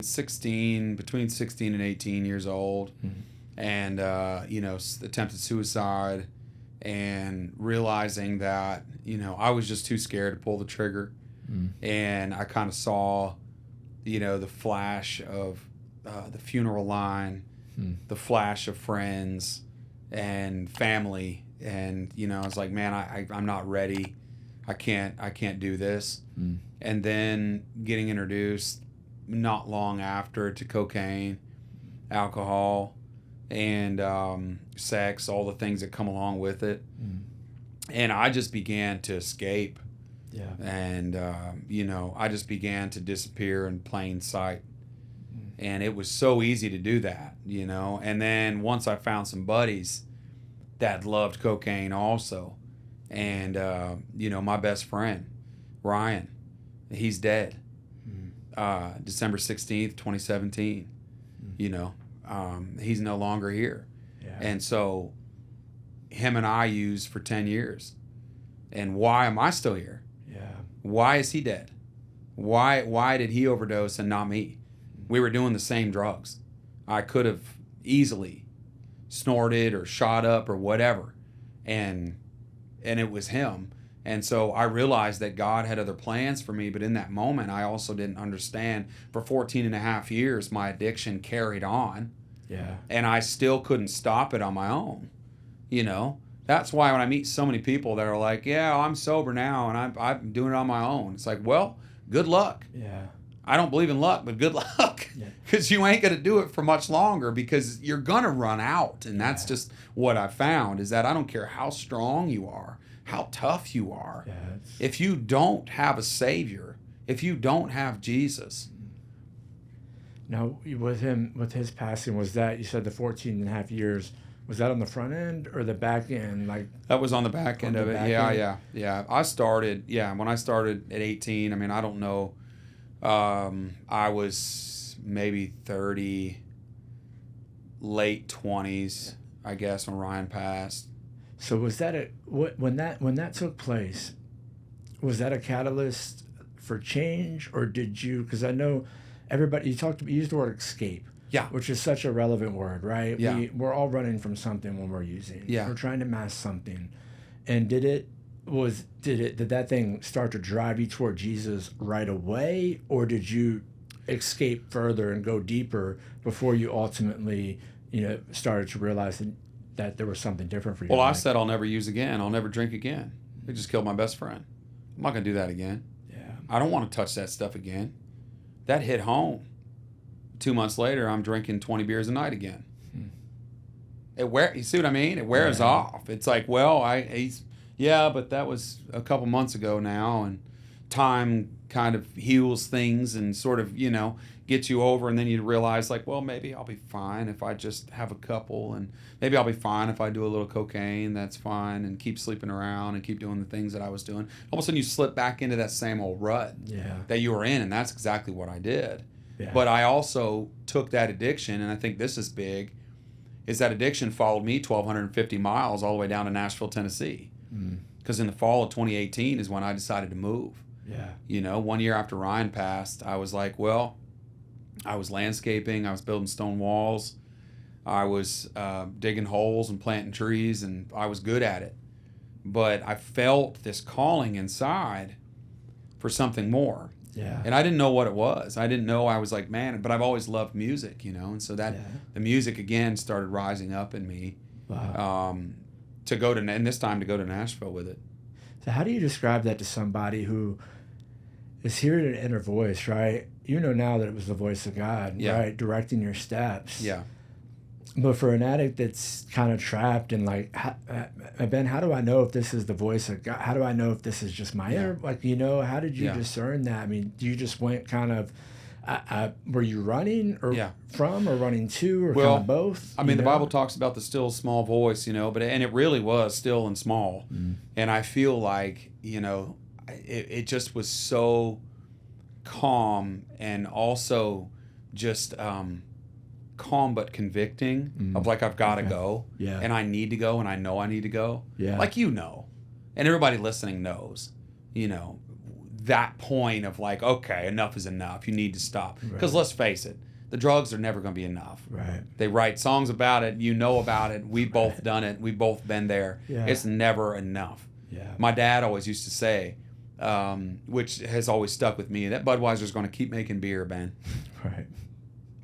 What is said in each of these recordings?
between 16 and 18 years old, and attempted suicide, and realizing that I was just too scared to pull the trigger, and I kind of saw the flash of the funeral line, the flash of friends and family, and I was like, man, I'm not ready. I can't do this. And then getting introduced not long after to cocaine, alcohol, and sex, all the things that come along with it. And I just began to escape. Yeah. And I just began to disappear in plain sight. And it was so easy to do that, And then once I found some buddies that loved cocaine also, and my best friend, Ryan, he's dead. December 16th, 2017. He's no longer here. Yeah. And so him and I used for 10 years. And why am I still here? Yeah. Why is he dead? Why did he overdose and not me? We were doing the same drugs. I could have easily snorted or shot up or whatever. And it was him. And so I realized that God had other plans for me, but in that moment, I also didn't understand. For 14 and a half years, my addiction carried on. Yeah. And I still couldn't stop it on my own. That's why when I meet so many people that are like, yeah, I'm sober now, and I'm doing it on my own. It's like, well, good luck. Yeah. I don't believe in luck, but good luck. Because you ain't going to do it for much longer, because you're going to run out. And that's just what I found, is that I don't care how strong you are, how tough you are. Yeah, if you don't have a Savior, if you don't have Jesus. Now, with his passing, was that, you said the 14 and a half years, was that on the front end or the back end? That was on the back end of it. Yeah. I started, when I started at 18, I don't know. I was maybe 30, late 20s, I guess, when Ryan passed. So was that when that took place, was that a catalyst for change, or did you? Because I know everybody, you used the word escape. Yeah. Which is such a relevant word, right? Yeah. We're all running from something when we're using. Yeah. We're trying to mask something, and did that thing start to drive you toward Jesus right away, or did you escape further and go deeper before you ultimately, started to realize that there was something different for you? Well, I said I'll never use again. I'll never drink again. It just killed my best friend. I'm not going to do that again. Yeah. I don't want to touch that stuff again. That hit home. 2 months later, I'm drinking 20 beers a night again. You see what I mean? It wears off. It's like, well, but that was a couple months ago now, and time kind of heals things and sort of, gets you over, and then you realize, like, well, maybe I'll be fine if I just have a couple, and maybe I'll be fine if I do a little cocaine, that's fine, and keep sleeping around and keep doing the things that I was doing. All of a sudden you slip back into that same old rut that you were in, and that's exactly what I did. Yeah. But I also took that addiction, and I think this is big, is that addiction followed me 1,250 miles all the way down to Nashville, Tennessee. Because in the fall of 2018 is when I decided to move. Yeah. 1 year after Ryan passed, I was like, well, I was landscaping, I was building stone walls, I was digging holes and planting trees, and I was good at it. But I felt this calling inside for something more. Yeah. And I didn't know what it was. I didn't know. I was like, man, but I've always loved music, and so that the music again started rising up in me. Wow. And this time to go to Nashville with it. So how do you describe that to somebody who is hearing an inner voice, right? Now that it was the voice of God, right? Directing your steps. Yeah. But for an addict that's kind of trapped and like, Ben, how do I know if this is the voice of God? How do I know if this is just my inner, how did you discern that? You just went kind of, were you running or from or running to or kind of both? The Bible talks about the still small voice, and it really was still and small. And I feel like, it just was so calm, and also just calm but convicting of like, I've got to go, and I need to go, and I know I need to go, like, and everybody listening knows, that point of like, okay, enough is enough. You need to stop. Because Right. let's face it, the drugs are never going to be enough. Right. They write songs about it. You know about it. We've both done it. We've both been there. Yeah. It's never enough. Yeah. My dad always used to say, which has always stuck with me, that Budweiser's going to keep making beer, Ben. Right.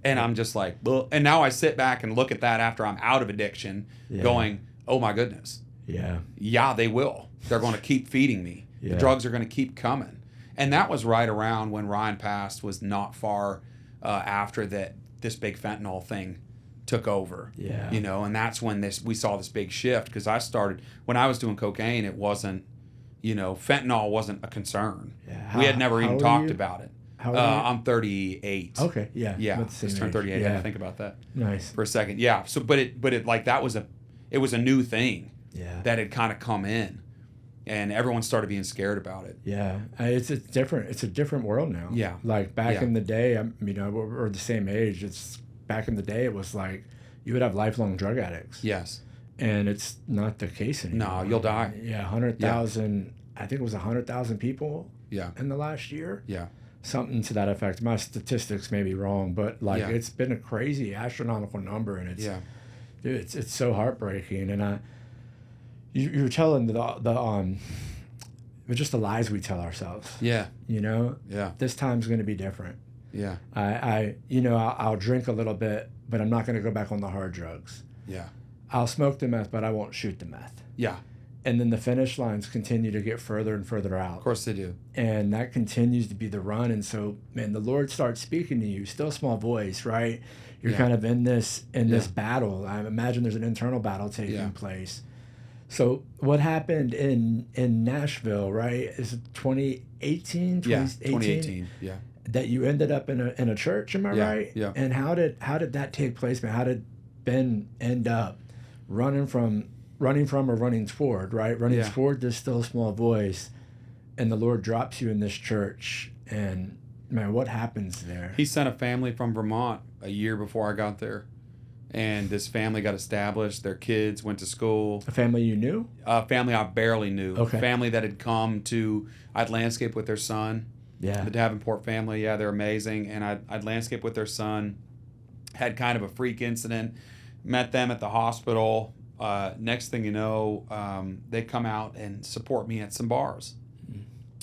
And I'm just like, ugh. And now I sit back and look at that after I'm out of addiction, going, oh my goodness. Yeah. Yeah, they will. They're going to keep feeding me. Yeah. The drugs are going to keep coming. And that was right around when Ryan passed, was not far after that this big fentanyl thing took over. Yeah. You know, and that's when we saw this big shift, because I started, when I was doing cocaine, it wasn't, you know, fentanyl wasn't a concern. Yeah. We had never even talked about it. How old are you? I'm 38. Okay. Yeah. Yeah, About the same just turned age. 38. I Yeah. had to think about that Nice. for a second. Yeah. So, but it like that was it was a new thing Yeah. that had kind of come in, and everyone started being scared about it. Yeah, it's different. It's a different world now. Yeah. Like back Yeah. in the day, you know, we're the same age. It's back in the day. It was like you would have lifelong drug addicts. Yes. And it's not the case anymore. No, you'll die. Yeah, 100,000. I think it was 100,000 people. Yeah. In the last year. Yeah. Something to that effect. My statistics may be wrong, but like Yeah. it's been a crazy astronomical number, and it's Yeah. dude, it's so heartbreaking. And you were telling just the lies we tell ourselves. Yeah. You know. Yeah. This time's going to be different. Yeah. I'll drink a little bit, but I'm not going to go back on the hard drugs. Yeah. I'll smoke the meth, but I won't shoot the meth. Yeah. And then the finish lines continue to get further and further out. Of course they do. And that continues to be the run. And so, man, the Lord starts speaking to you, still small voice, right? You're Yeah. kind of in this battle. I imagine there's an internal battle taking place. So what happened in Nashville, right? Is it 2018? Yeah. 2018. Yeah. That you ended up in a church, am I right? Yeah. And how did that take place, man? How did Ben end up running from or running toward, right? Running toward this still small voice, and the Lord drops you in this church, and man, what happens there? He sent a family from Vermont a year before I got there, and this family got established. Their kids went to school. A family you knew? A family I barely knew. Okay. A family that had come to, I'd landscape with their son. Yeah. The Davenport family, they're amazing. And I'd landscape with their son. Had kind of a freak incident. Met them at the hospital. Next thing you know, they come out and support me at some bars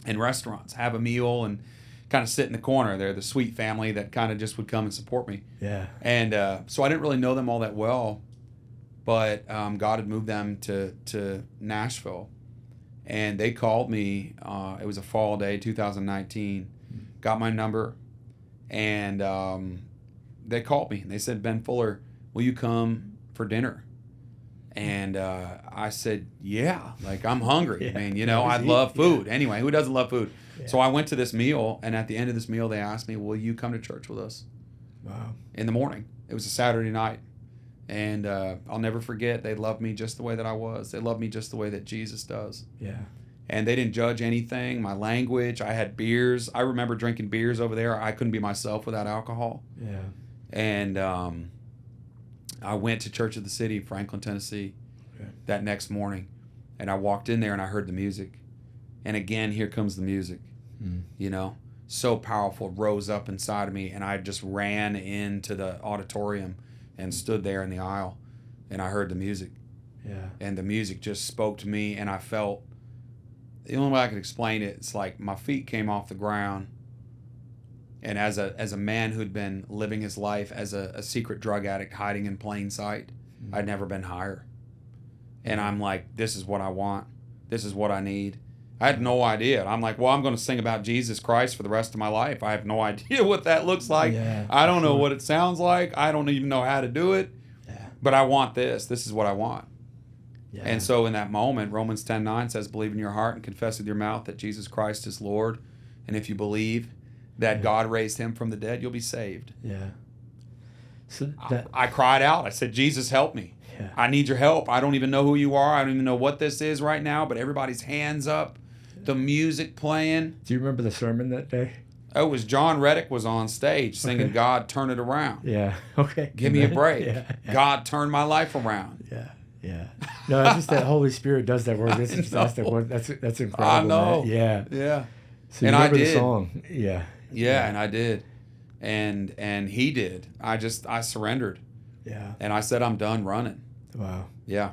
and restaurants. Have a meal and kind of sit in the corner. They're the sweet family that kind of just would come and support me. Yeah. And so I didn't really know them all that well, but God had moved them to Nashville. And they called me. It was a fall day, 2019. Got my number, and they called me. And they said, "Ben Fuller, will you come for dinner?" And I said, "Yeah, like I'm hungry, man. You know, I love food. Yeah. Anyway, who doesn't love food?" Yeah. So I went to this meal, and at the end of this meal, they asked me, "Will you come to church with us?" Wow. In the morning. It was a Saturday night. And I'll never forget, they loved me just the way that I was. They loved me just the way that Jesus does. Yeah. And they didn't judge anything. My language, I had beers. I remember drinking beers over there. I couldn't be myself without alcohol. Yeah. And I went to Church of the City, Franklin, Tennessee, that next morning. And I walked in there and I heard the music. And again, here comes the music. You know, so powerful, rose up inside of me. And I just ran into the auditorium and stood there in the aisle. And I heard the music. Yeah. And the music just spoke to me. And I felt, the only way I could explain it, it's like my feet came off the ground. And as a man who'd been living his life as a secret drug addict hiding in plain sight, I'd never been higher. And I'm like, this is what I want. This is what I need. I had no idea. I'm like, well, I'm going to sing about Jesus Christ for the rest of my life. I have no idea what that looks like. Yeah, I don't know what it sounds like. I don't even know how to do it. Yeah. But I want this. This is what I want. Yeah. And so in that moment, Romans 10:9 says, believe in your heart and confess with your mouth that Jesus Christ is Lord. And if you believe that God raised him from the dead, you'll be saved. Yeah. So I cried out. I said, Jesus, help me. Yeah. I need your help. I don't even know who you are. I don't even know what this is right now, but everybody's hands up, the music playing. Do you remember the sermon that day? Oh, it was John Reddick was on stage singing, Okay. God, turn it around. Yeah. Okay. Give me a break. Yeah. God, turn my life around. Yeah. Yeah. No, it's just that Holy Spirit does that work. That's incredible. I know. Man. Yeah. Yeah. So you And remember I the did. song? Yeah. Yeah, and I did. And he did. I surrendered. Yeah. And I said, I'm done running. Wow. Yeah.